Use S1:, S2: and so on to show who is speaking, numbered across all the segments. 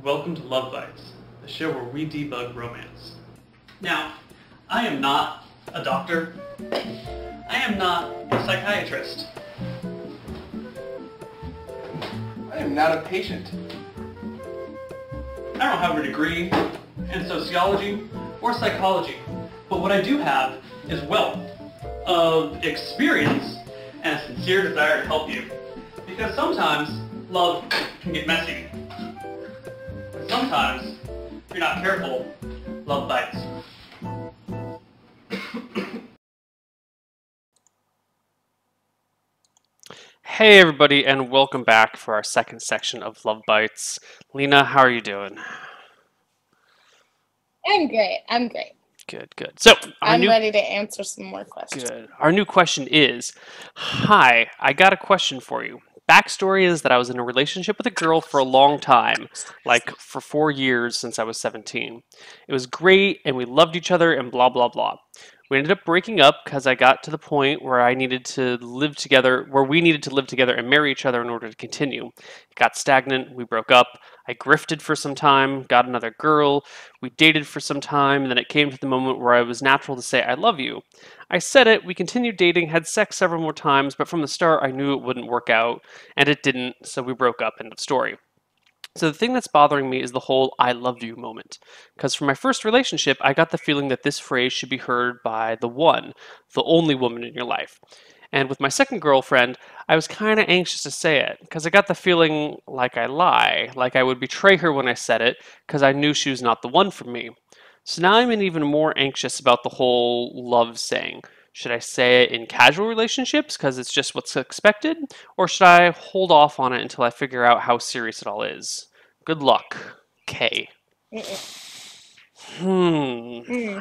S1: Welcome to LoveBytes, the show where we debug romance. Now, I am not a doctor. I am not a psychiatrist.
S2: I am not a patient.
S1: I don't have a degree in sociology or psychology, but what I do have is wealth of experience and a sincere desire to help you. Because sometimes love can get messy. Sometimes, if you're not careful, love bites.
S3: Hey everybody, and welcome back for our second section of LoveBytes. Lena, how are you doing?
S4: I'm great.
S3: Good, good. So,
S4: I'm ready to answer some more questions.
S3: Good. Our new question is, hi, I got a question for you. Backstory is that I was in a relationship with a girl for a long time, like for 4 years since I was 17. It was great, and we loved each other, and blah, blah, blah. We ended up breaking up because I got to the point where we needed to live together and marry each other in order to continue. It got stagnant, we broke up, I grifted for some time, got another girl, we dated for some time, and then it came to the moment where it was natural to say, I love you. I said it, we continued dating, had sex several more times, but from the start I knew it wouldn't work out, and it didn't, so we broke up, end of story. So the thing that's bothering me is the whole I love you moment. Because from my first relationship, I got the feeling that this phrase should be heard by the one, the only woman in your life. And with my second girlfriend, I was kind of anxious to say it, because I got the feeling like I lie, like I would betray her when I said it, because I knew she was not the one for me. So now I'm even more anxious about the whole love saying. Should I say it in casual relationships because it's just what's expected? Or should I hold off on it until I figure out how serious it all is? Good luck, Kay. I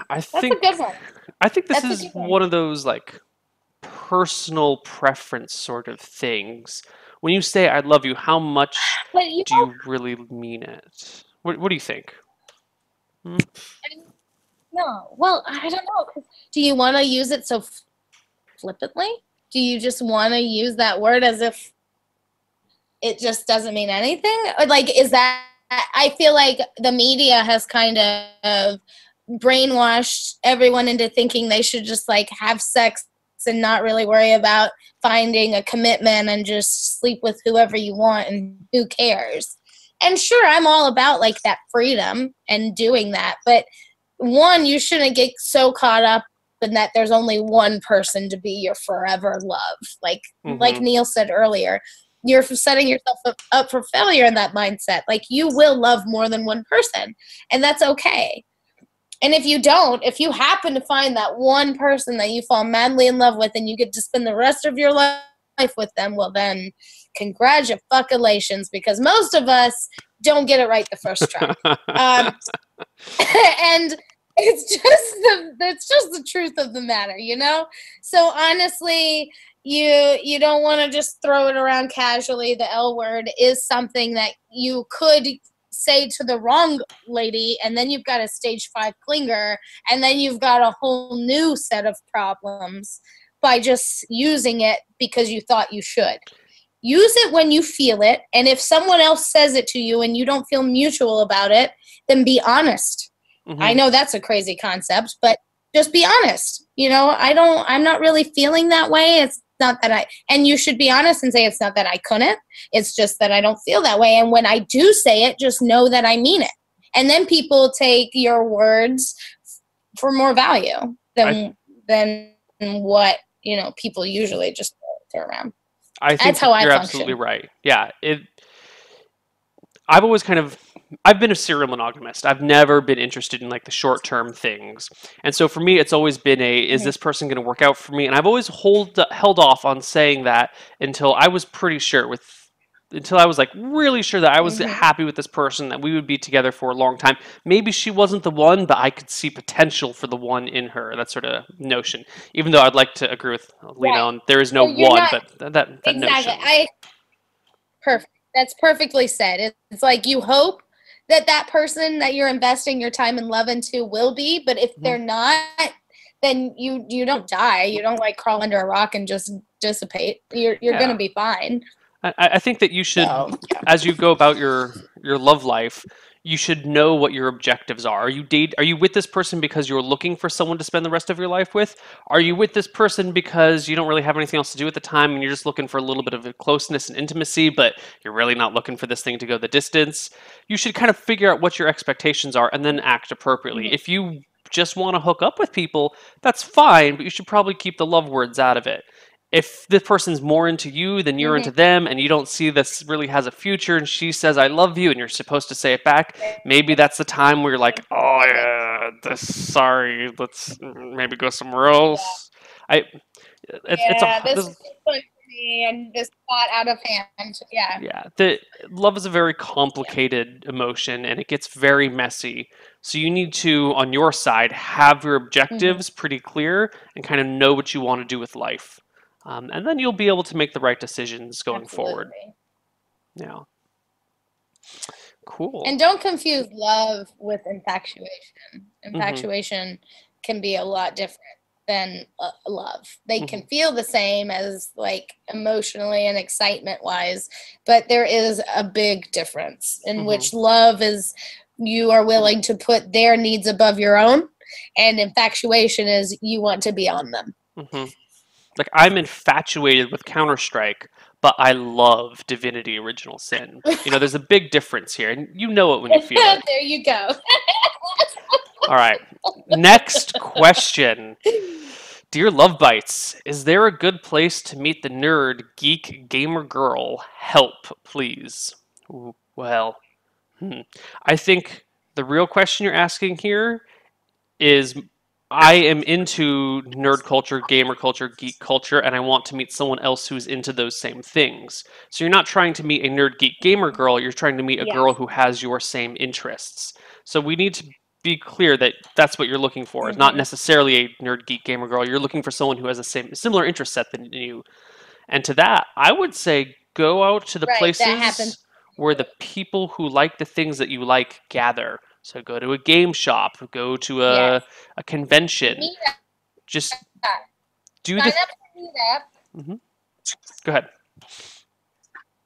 S4: That's a good one.
S3: I think this is one of those like personal preference sort of things. When you say I love you, how much do you really mean it? What do you think?
S4: No, well, I don't know. Do you want to use it so flippantly? Do you just want to use that word as if it just doesn't mean anything? Or like, is that, I feel like the media has kind of brainwashed everyone into thinking they should just like have sex and not really worry about finding a commitment and just sleep with whoever you want and who cares. And sure, I'm all about like that freedom and doing that, but one, you shouldn't get so caught up in that there's only one person to be your forever love. Like Neil said earlier, you're setting yourself up for failure in that mindset. Like you will love more than one person, and that's okay. And if you don't, if you happen to find that one person that you fall madly in love with and you get to spend the rest of your life with them, well then, congratulations, because most of us don't get it right the first try. And it's just the truth of the matter, you know? So honestly, you don't want to just throw it around casually. The L word is something that you could say to the wrong lady, and then you've got a stage 5 clinger, and then you've got a whole new set of problems by just using it because you thought you should. Use it when you feel it, and if someone else says it to you and you don't feel mutual about it, then be honest. I know that's a crazy concept, but just be honest. You know, I'm not really feeling that way. It's not that and you should be honest and say it's not that I couldn't. It's just that I don't feel that way. And when I do say it, just know that I mean it. And then people take your words for more value than what, you know, people usually just throw around.
S3: I think you're absolutely right. Yeah. I've been a serial monogamist. I've never been interested in like the short-term things. And so for me, it's always been is this person going to work out for me? And I've always held off on saying that until I was pretty sure until I was like really sure that I was happy with this person, that we would be together for a long time. Maybe she wasn't the one, but I could see potential for the one in her, that sort of notion. Even though I'd like to agree with Lena on there is no one, but that notion.
S4: Perfect. That's perfectly said. It's like you hope that person that you're investing your time and love into will be, but if they're not, then you don't die. You don't like crawl under a rock and just dissipate. You're going to be fine.
S3: I think that you should, as you go about your love life, you should know what your objectives are. Are you with this person because you're looking for someone to spend the rest of your life with? Are you with this person because you don't really have anything else to do at the time and you're just looking for a little bit of a closeness and intimacy, but you're really not looking for this thing to go the distance? You should kind of figure out what your expectations are and then act appropriately. If you just want to hook up with people, that's fine, but you should probably keep the love words out of it. If this person's more into you than you're into them and you don't see this really has a future and she says I love you and you're supposed to say it back, maybe that's the time where you're like, oh yeah, sorry, let's maybe go somewhere else.
S4: This is for me and this got out of hand.
S3: The love is a very complicated emotion and it gets very messy. So you need to, on your side, have your objectives pretty clear and kind of know what you want to do with life. And then you'll be able to make the right decisions going forward. Yeah. Cool.
S4: And don't confuse love with infatuation. Infatuation can be a lot different than love. They can feel the same as like emotionally and excitement wise, but there is a big difference in which love is you are willing to put their needs above your own, and infatuation is you want to be on them.
S3: Like, I'm infatuated with Counter-Strike, but I love Divinity Original Sin. You know, there's a big difference here, and you know it when you feel it.
S4: There you go.
S3: All right. Next question. Dear LoveBytes, is there a good place to meet the nerd, geek, gamer girl? Help, please. Well, I think the real question you're asking here is, I am into nerd culture, gamer culture, geek culture, and I want to meet someone else who's into those same things. So you're not trying to meet a nerd, geek, gamer girl, you're trying to meet a girl who has your same interests. So we need to be clear that that's what you're looking for. It's not necessarily a nerd, geek, gamer girl. You're looking for someone who has a similar interest set than you. And to that, I would say go out to the places where the people who like the things that you like gather. So go to a game shop, go to a convention. Just do
S4: Sign up for Meetup.
S3: Go ahead.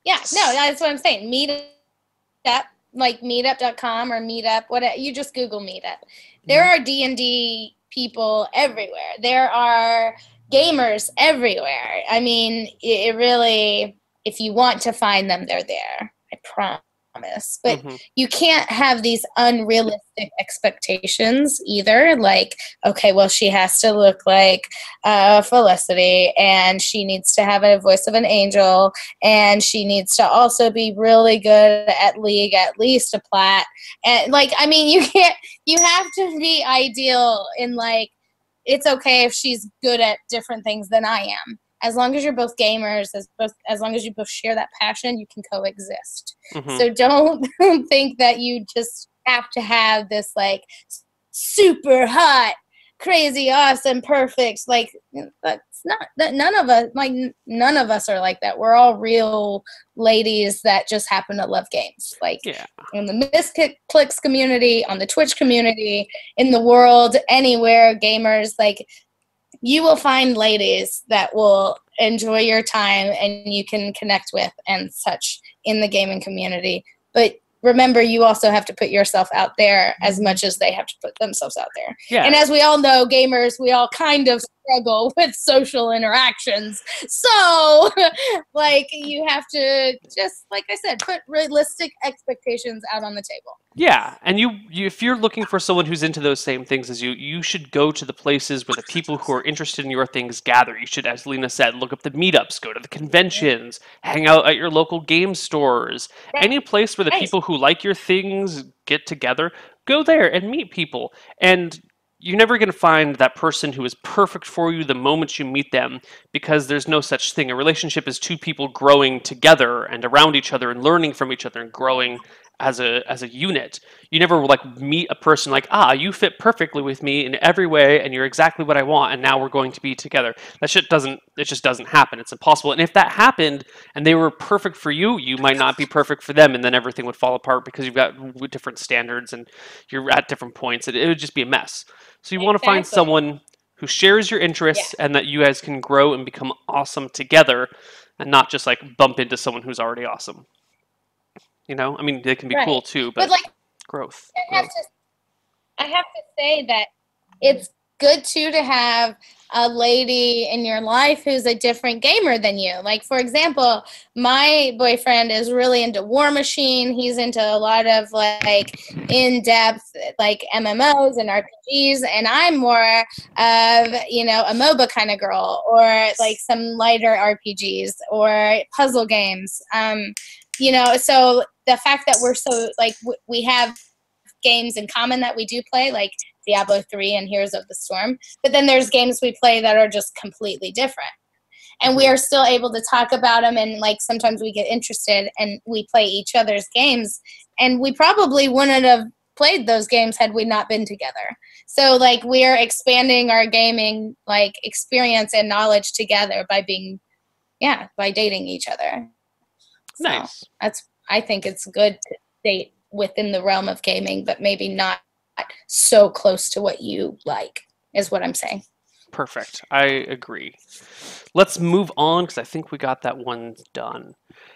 S4: Yeah, no, that's what I'm saying. Meetup, like meetup.com or Meetup, whatever. You just Google Meetup. There are D&D people everywhere. There are gamers everywhere. I mean, it really, if you want to find them, they're there. I promise. But you can't have these unrealistic expectations either. Like, okay, well, she has to look like Felicity, and she needs to have a voice of an angel, and she needs to also be really good at League, at least a plat. And like, I mean, you have to be ideal in like, it's okay if she's good at different things than I am. As long as you're both gamers, as long as you both share that passion, you can coexist. So don't think that you just have to have this like super hot, crazy, awesome, perfect. Like that's not that. None of us are like that. We're all real ladies that just happen to love games. Like in the Misclicks community, on the Twitch community, in the world, anywhere, gamers like. You will find ladies that will enjoy your time and you can connect with and such in the gaming community. But remember, you also have to put yourself out there as much as they have to put themselves out there. Yeah. And as we all know, gamers, we all kind of struggle with social interactions. So, like, you have to just, like I said, put realistic expectations out on the table.
S3: Yeah, and you if you're looking for someone who's into those same things as you, you should go to the places where the people who are interested in your things gather. You should, as Lena said, look up the meetups, go to the conventions, hang out at your local game stores. Any place where the people who like your things get together, go there and meet people. And you're never going to find that person who is perfect for you the moment you meet them, because there's no such thing. A relationship is two people growing together and around each other and learning from each other and growing as a unit. You never like meet a person like, you fit perfectly with me in every way and you're exactly what I want and now we're going to be together. That shit just doesn't happen. It's impossible. And if that happened and they were perfect for you, you might not be perfect for them, and then everything would fall apart because you've got different standards and you're at different points. It would just be a mess. So you want to find someone who shares your interests and that you guys can grow and become awesome together, and not just like bump into someone who's already awesome. You know, I mean, they can be cool too, but
S4: like
S3: Growth.
S4: I have to say that it's good too to have a lady in your life who's a different gamer than you. Like, for example, my boyfriend is really into War Machine. He's into a lot of like in-depth like MMOs and RPGs, and I'm more of, you know, a MOBA kind of girl, or like some lighter RPGs or puzzle games. You know, so the fact that we're so like we have games in common that we do play, like Diablo 3 and Heroes of the Storm, but then there's games we play that are just completely different, and we are still able to talk about them, and like sometimes we get interested and we play each other's games, and we probably wouldn't have played those games had we not been together. So like we're expanding our gaming like experience and knowledge together by being by dating each other. So
S3: Nice.
S4: I think it's good to date within the realm of gaming, but maybe not so close to what you like, is what I'm saying.
S3: Perfect. I agree. Let's move on because I think we got that one done.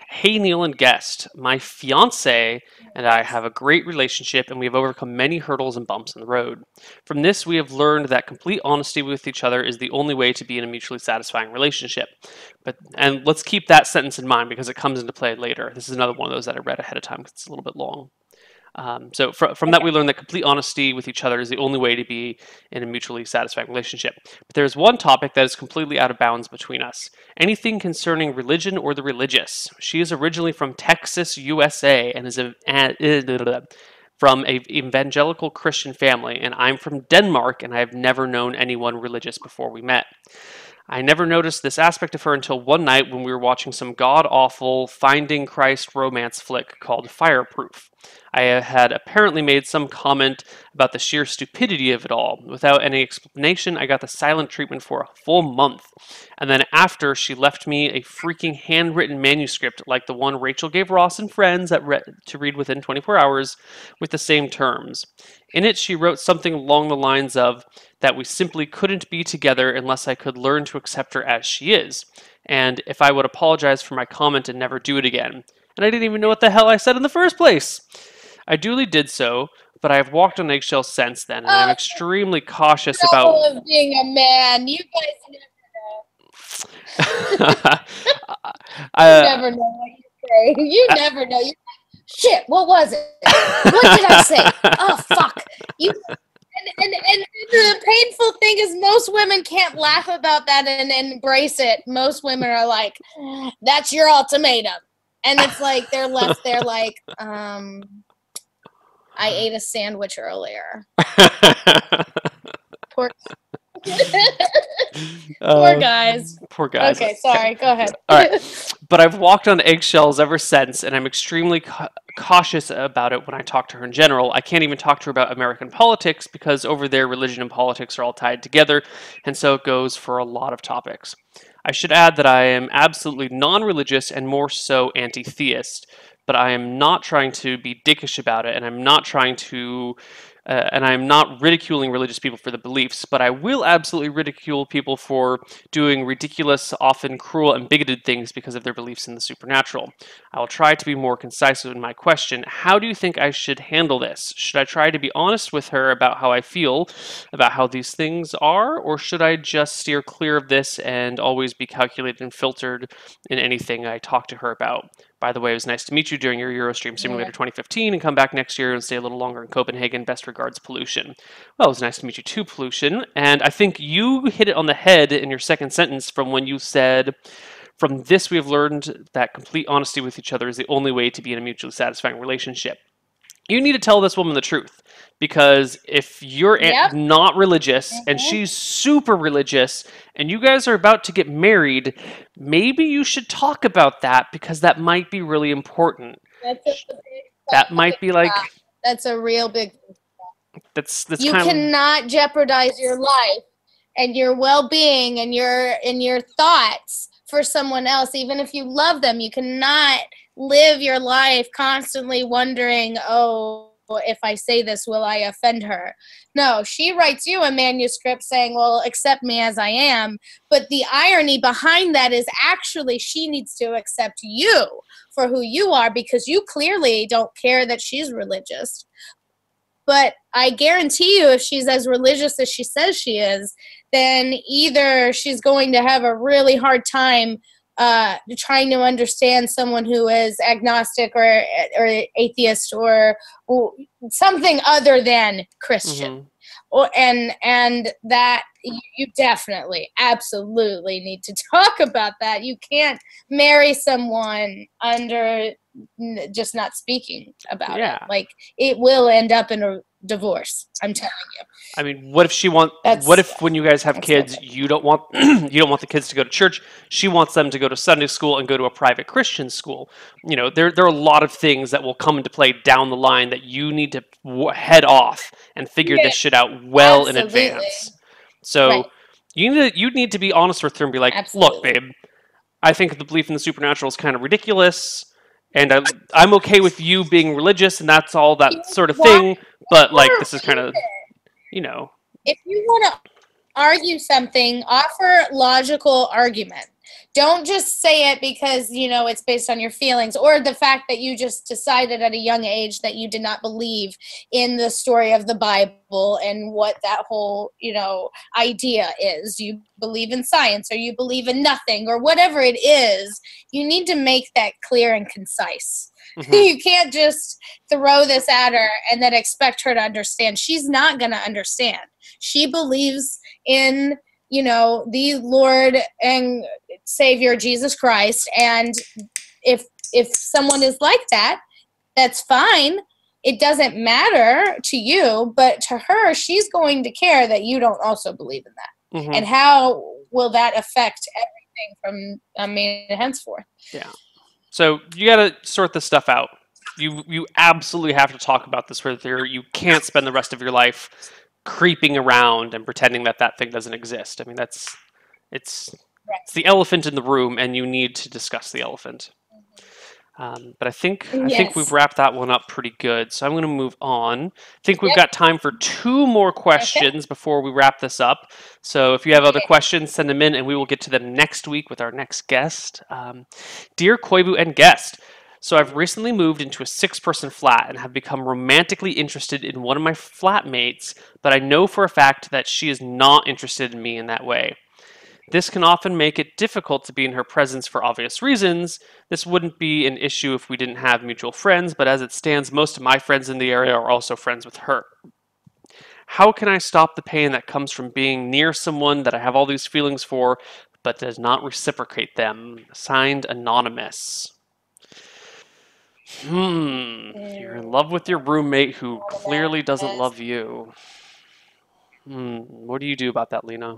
S3: Hey, Neil and guest. My fiance and I have a great relationship, and we have overcome many hurdles and bumps in the road. From this, we have learned that complete honesty with each other is the only way to be in a mutually satisfying relationship. And let's keep that sentence in mind because it comes into play later. This is another one of those that I read ahead of time because it's a little bit long. So from that, we learned that complete honesty with each other is the only way to be in a mutually satisfying relationship. But there's one topic that is completely out of bounds between us. Anything concerning religion or the religious. She is originally from Texas, USA, and is from an evangelical Christian family, and I'm from Denmark, and I have never known anyone religious before we met. I never noticed this aspect of her until one night when we were watching some god-awful Finding Christ romance flick called Fireproof. I had apparently made some comment about the sheer stupidity of it all. Without any explanation, I got the silent treatment for a full month. And then after, she left me a freaking handwritten manuscript like the one Rachel gave Ross and Friends to read within 24 hours with the same terms. In it, she wrote something along the lines of that we simply couldn't be together unless I could learn to accept her as she is, and if I would apologize for my comment and never do it again. And I didn't even know what the hell I said in the first place. I duly did so, but I have walked on eggshells since then, and I'm extremely cautious about
S4: of being a man. You guys never know. You never know what you say. You never know. Shit, what was it? What did I say? Oh, fuck. And the painful thing is most women can't laugh about that and embrace it. Most women are like, that's your ultimatum. And it's like, they're left there like, I ate a sandwich earlier. Poor guys.
S3: Poor guys.
S4: Okay, sorry. Go ahead.
S3: All right. But I've walked on eggshells ever since, and I'm extremely cautious about it when I talk to her in general. I can't even talk to her about American politics because over there, religion and politics are all tied together, and so it goes for a lot of topics. I should add that I am absolutely non-religious and more so anti-theist, but I am not trying to be dickish about it, and I'm not trying to and I'm not ridiculing religious people for the beliefs, but I will absolutely ridicule people for doing ridiculous, often cruel and bigoted things because of their beliefs in the supernatural. I will try to be more concise in my question. How do you think I should handle this? Should I try to be honest with her about how I feel, about how these things are, or should I just steer clear of this and always be calculated and filtered in anything I talk to her about? By the way, it was nice to meet you during your Eurostream Simulator 2015 and come back next year and stay a little longer in Copenhagen. Best regards, Pollution. Well, it was nice to meet you too, Pollution. And I think you hit it on the head in your second sentence from when you said, from this we have learned that complete honesty with each other is the only way to be in a mutually satisfying relationship. You need to tell this woman the truth. Because if you're not religious and she's super religious and you guys are about to get married, maybe you should talk about that because that might be really important. That might be like...
S4: That's a real big...
S3: That's
S4: you cannot jeopardize your life and your well-being and your thoughts for someone else. Even if you love them, you cannot live your life constantly wondering, oh, if I say this, will I offend her? No, she writes you a manuscript saying, well, accept me as I am. But the irony behind that is actually she needs to accept you for who you are because you clearly don't care that she's religious. But I guarantee you, if she's as religious as she says she is, then either she's going to have a really hard time trying to understand someone who is agnostic or atheist or something other than Christian. And that you definitely, absolutely need to talk about that. You can't marry someone under just not speaking about it. Like, it will end up in a divorce. I'm telling you.
S3: I mean, what if when you guys have kids, you don't want the kids to go to church? She wants them to go to Sunday school and go to a private Christian school. You know, there are a lot of things that will come into play down the line that you need to head off and figure this shit out well in advance. So you need to be honest with her and be like, look, babe, I think the belief in the supernatural is kind of ridiculous. And I'm okay with you being religious and that's all that sort of thing, but like this is kind of, you know.
S4: If you want to argue something, offer logical argument. Don't just say it because, you know, it's based on your feelings or the fact that you just decided at a young age that you did not believe in the story of the Bible and what that whole, you know, idea is. You believe in science or you believe in nothing or whatever it is. You need to make that clear and concise. You can't just throw this at her and then expect her to understand. She's not going to understand. She believes in, you know, the Lord and Savior Jesus Christ, and if someone is like that, that's fine. It doesn't matter to you, but to her, she's going to care that you don't also believe in that. And how will that affect everything from henceforth?
S3: Yeah. So you got to sort this stuff out. You absolutely have to talk about this with her. You can't spend the rest of your life creeping around and pretending that that thing doesn't exist. I mean, it's the elephant in the room, and you need to discuss the elephant. But I think we've wrapped that one up pretty good. So I'm going to move on. I think we've got time for 2 more questions before we wrap this up. So if you have other questions, send them in, and we will get to them next week with our next guest. Dear Koivu and guest, so I've recently moved into a 6-person flat and have become romantically interested in one of my flatmates, but I know for a fact that she is not interested in me in that way. This can often make it difficult to be in her presence for obvious reasons. This wouldn't be an issue if we didn't have mutual friends, but as it stands, most of my friends in the area are also friends with her. How can I stop the pain that comes from being near someone that I have all these feelings for, but does not reciprocate them? Signed, Anonymous. You're in love with your roommate who clearly doesn't love you. What do you do about that, Lena?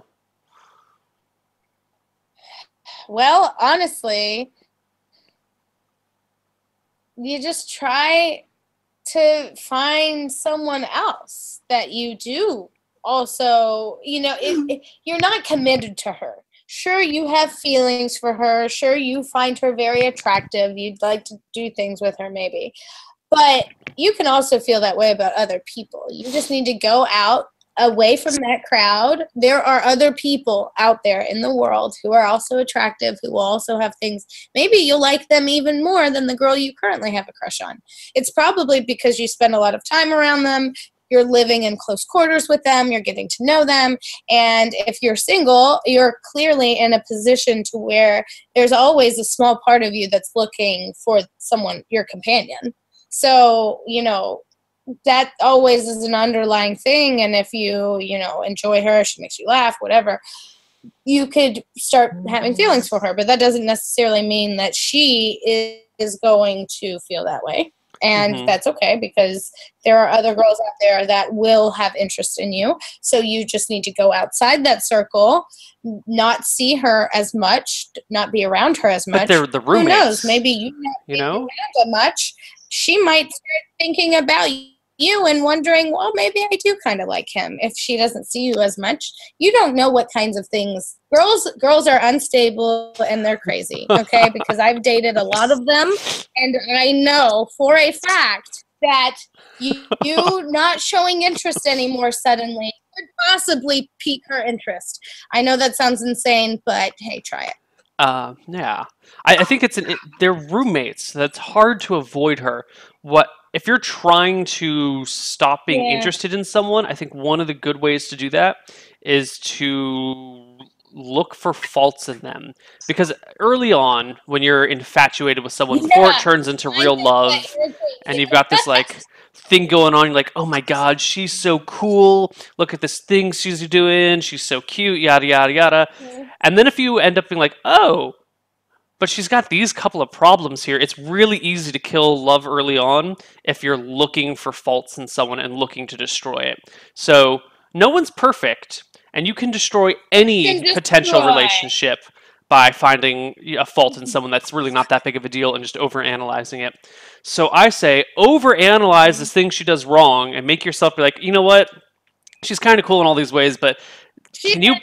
S4: Well, honestly, you just try to find someone else that you do also, you know, you're not committed to her. Sure, you have feelings for her. Sure, you find her very attractive. You'd like to do things with her maybe. But you can also feel that way about other people. You just need to go out away from that crowd. There are other people out there in the world who are also attractive, who will also have things. Maybe you'll like them even more than the girl you currently have a crush on. It's probably because you spend a lot of time around them. You're living in close quarters with them. You're getting to know them. And if you're single, you're clearly in a position to where there's always a small part of you that's looking for someone, your companion. So, you know, that always is an underlying thing. And if you know, enjoy her, she makes you laugh, whatever, you could start having feelings for her. But that doesn't necessarily mean that she is going to feel that way. And that's okay, because there are other girls out there that will have interest in you. So you just need to go outside that circle, not see her as much, not be around her as much.
S3: But they're the roommates.
S4: Who knows? Maybe you not around as much. She might start thinking about you and wondering, well, maybe I do kind of like him if she doesn't see you as much. You don't know what kinds of things. Girls are unstable and they're crazy, okay? Because I've dated a lot of them, and I know for a fact that you not showing interest anymore suddenly could possibly pique her interest. I know that sounds insane, but hey, try it.
S3: Yeah. I think they're roommates. That's hard to avoid her. if you're trying to stop being
S4: Yeah.
S3: interested in someone, I think one of the good ways to do that is to look for faults in them. Because early on, when you're infatuated with someone, before it
S4: Yeah.
S3: turns into
S4: I
S3: real
S4: think that
S3: love,
S4: irritates
S3: and
S4: me.
S3: you've got this like thing going on, you're like, oh my god, she's so cool. Look at this thing she's doing. She's so cute, yada, yada, yada. And then if you end up being like, oh, but she's got these couple of problems here. It's really easy to kill love early on if you're looking for faults in someone and looking to destroy it. So no one's perfect, and you can destroy any
S4: Can
S3: potential
S4: destroy.
S3: relationship by finding a fault in someone that's really not that big of a deal and just overanalyzing it. So I say overanalyze this thing she does wrong and make yourself be like, you know what? She's kind of cool in all these ways, but can you?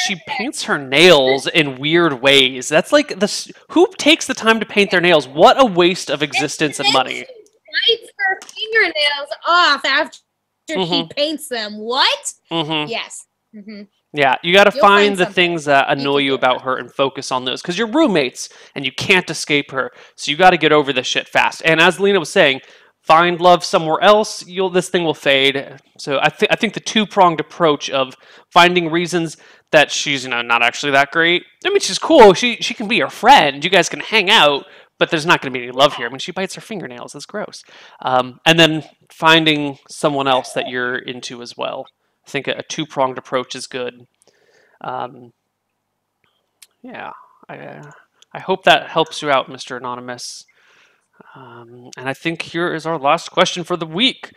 S3: She paints her nails in weird ways. That's like who takes the time to paint their nails? What a waste of existence and money.
S4: She bites her fingernails off after she paints them. What?
S3: Mm-hmm.
S4: Yes. Mm-hmm.
S3: Yeah, you got to
S4: You'll
S3: find
S4: find
S3: the
S4: something.
S3: things that annoy
S4: can
S3: you
S4: do
S3: about her and focus on those because you're roommates and you can't escape her. So you got to get over this shit fast. And as Lena was saying, find love somewhere else. This thing will fade. So I think the two-pronged approach of finding reasons that she's not actually that great. I mean, she's cool. She can be your friend. You guys can hang out, but there's not going to be any love here. I mean, she bites her fingernails. That's gross. And then finding someone else that you're into as well. I think a two-pronged approach is good. Yeah, I hope that helps you out, Mr. Anonymous. And I think here is our last question for the week.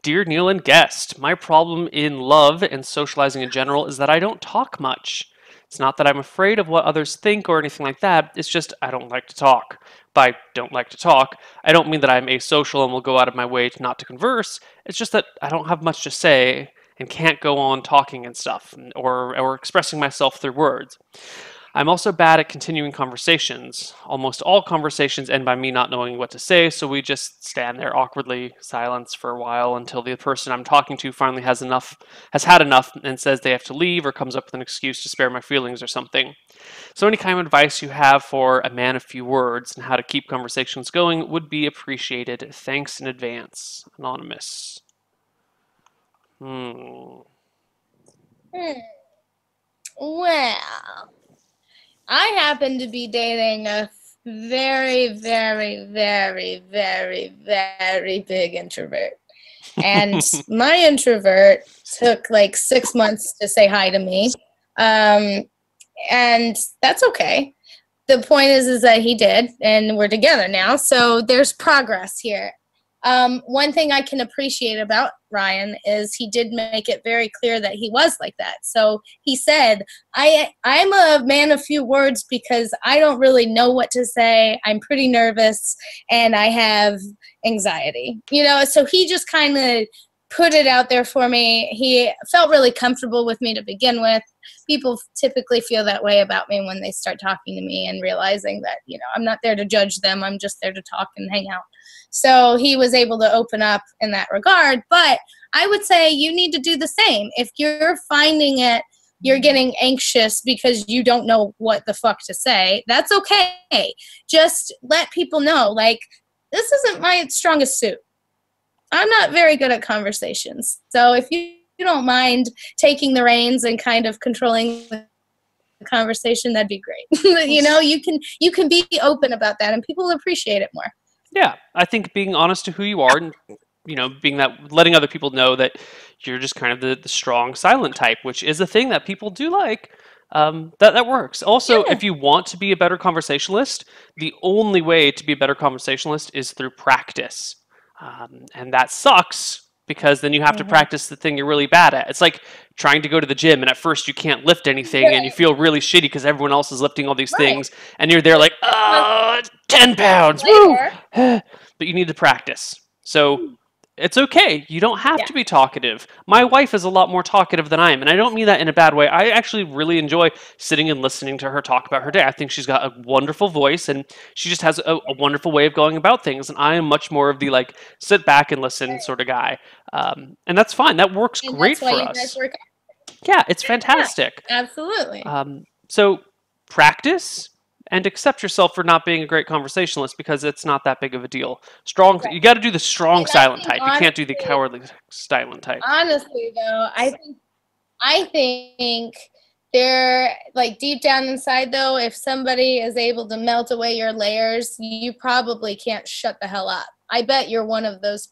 S3: Dear Neil and guest, my problem in love and socializing in general is that I don't talk much. It's not that I'm afraid of what others think or anything like that. It's just I don't like to talk. By don't like to talk, I don't mean that I'm asocial and will go out of my way not to converse. It's just that I don't have much to say and can't go on talking and stuff or expressing myself through words. I'm also bad at continuing conversations. Almost all conversations end by me not knowing what to say, so we just stand there awkwardly, silence for a while until the person I'm talking to finally has had enough and says they have to leave or comes up with an excuse to spare my feelings or something. So any kind of advice you have for a man of few words and how to keep conversations going would be appreciated. Thanks in advance. Anonymous.
S4: Well, I happen to be dating a very, very, very, very, very big introvert. And my introvert took like 6 months to say hi to me. And that's okay. The point is that he did, and we're together now. So there's progress here. One thing I can appreciate about Ryan is he did make it very clear that he was like that. So he said, I'm a man of few words because I don't really know what to say. I'm pretty nervous and I have anxiety, so he just kind of put it out there for me. He felt really comfortable with me to begin with. People typically feel that way about me when they start talking to me and realizing that, I'm not there to judge them. I'm just there to talk and hang out. So he was able to open up in that regard. But I would say you need to do the same. If you're finding it, you're getting anxious because you don't know what the fuck to say, that's okay. Just let people know, like, this isn't my strongest suit. I'm not very good at conversations. So if you don't mind taking the reins and kind of controlling the conversation, that'd be great. You can be open about that and people will appreciate it more.
S3: Yeah, I think being honest to who you are and letting other people know that you're just kind of the strong silent type, which is a thing that people do like. That works. Also, if you want to be a better conversationalist, the only way to be a better conversationalist is through practice. And that sucks because then you have to practice the thing you're really bad at. It's like trying to go to the gym and at first you can't lift anything and you feel really shitty because everyone else is lifting all these things and you're there like, 10 pounds, woo! But you need to practice. So it's okay. You don't have to be talkative. My wife is a lot more talkative than I am, and I don't mean that in a bad way. I actually really enjoy sitting and listening to her talk about her day. I think she's got a wonderful voice, and she just has a wonderful way of going about things, and I am much more of the, like, sit back and listen sort of guy. And that's fine. That works great for us.
S4: Guys work out.
S3: Yeah, it's fantastic.
S4: Yeah, absolutely.
S3: So practice. and accept yourself for not being a great conversationalist because it's not that big of a deal. Strong, you got to do the strong
S4: And I
S3: silent
S4: think
S3: type. You can't do the cowardly silent type.
S4: honestly, though, I think they're like deep down inside, though, if somebody is able to melt away your layers, you probably can't shut the hell up. I bet you're one of those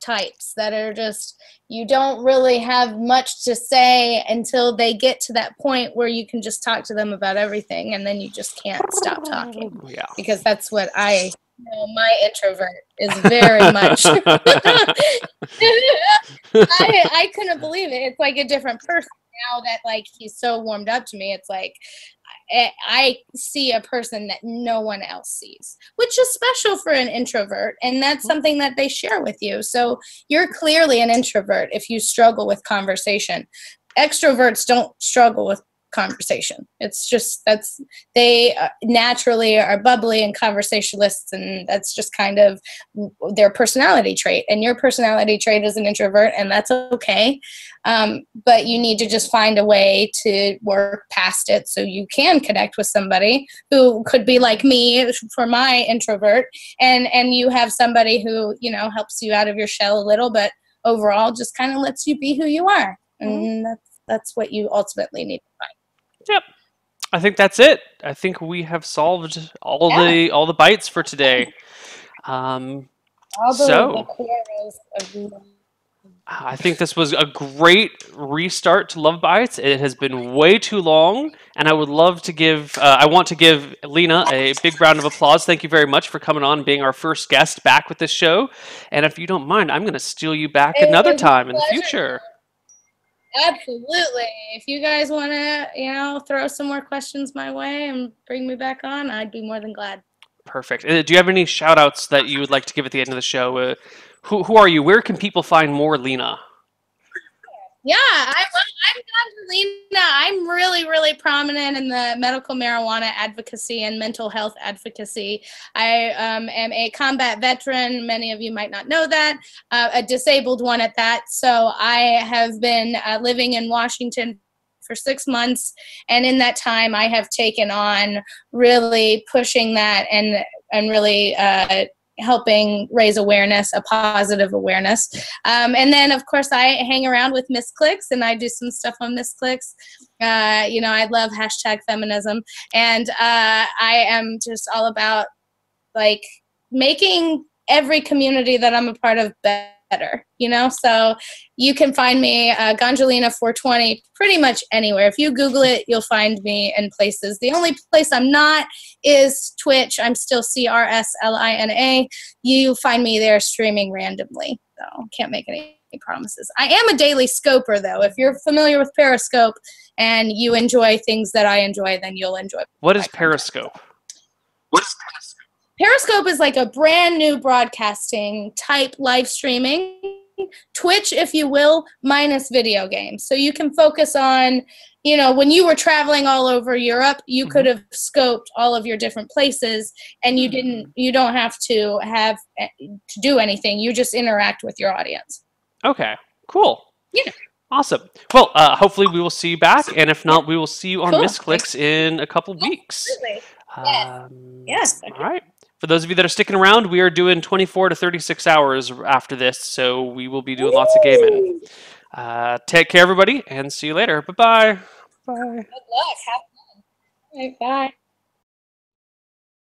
S4: types that are just, you don't really have much to say until they get to that point where you can just talk to them about everything, and then you just can't stop talking.
S3: Yeah.
S4: Because that's what my introvert is very much. I couldn't believe it. It's like a different person now that like he's so warmed up to me. It's like I see a person that no one else sees, which is special for an introvert, and that's something that they share with you. So you're clearly an introvert if you struggle with conversation. Extroverts don't struggle with conversation. It's just they naturally are bubbly and conversationalists, and that's just kind of their personality trait. And your personality trait is an introvert, and that's okay. But you need to just find a way to work past it so you can connect with somebody who could be like me for my introvert, and you have somebody who helps you out of your shell a little, but overall just kind of lets you be who you are. And that's what you ultimately need to find.
S3: Yep. I think that's it. I think we have solved all the bites for today. I think this was a great restart to LoveBytes. It has been way too long, and I would love to give. I want to give Lena a big round of applause. Thank you very much for coming on, being our first guest back with this show. And if you don't mind, I'm going to steal you back another time in the future.
S4: Absolutely. If you guys want to, throw some more questions my way and bring me back on, I'd be more than glad.
S3: Perfect. Do you have any shout-outs that you would like to give at the end of the show? Who are you? Where can people find more Lena?
S4: Yeah, I'm Ganjalina. I'm really, really prominent in the medical marijuana advocacy and mental health advocacy. I am a combat veteran. Many of you might not know that. A disabled one at that. So I have been living in Washington for 6 months, and in that time I have taken on really pushing that and really helping raise awareness, a positive awareness. And then, of course, I hang around with Miss Clicks, and I do some stuff on Miss Clicks. I love #feminism. And I am just all about, like, making every community that I'm a part of better, So you can find me, Ganjalina 420, pretty much anywhere. If you Google it, you'll find me in places. The only place I'm not is Twitch. I'm still CRSLINA. You find me there streaming randomly. So can't make any promises. I am a daily scoper, though. If you're familiar with Periscope and you enjoy things that I enjoy, then you'll enjoy.
S3: What is Periscope?
S4: Periscope is like a brand new broadcasting type live streaming. Twitch, if you will, minus video games. So you can focus on, when you were traveling all over Europe, you could have scoped all of your different places, and you don't have to do anything. You just interact with your audience.
S3: Okay, cool.
S4: Yeah.
S3: Awesome. Well, hopefully we will see you back, and if not, we will see you on Miss Clicks in a couple weeks.
S4: Absolutely. Yes.
S3: All right. For those of you that are sticking around, we are doing 24 to 36 hours after this, so we will be doing lots of gaming. Take care, everybody, and see you later. Bye-bye. Bye.
S4: Good luck. Have fun. Bye.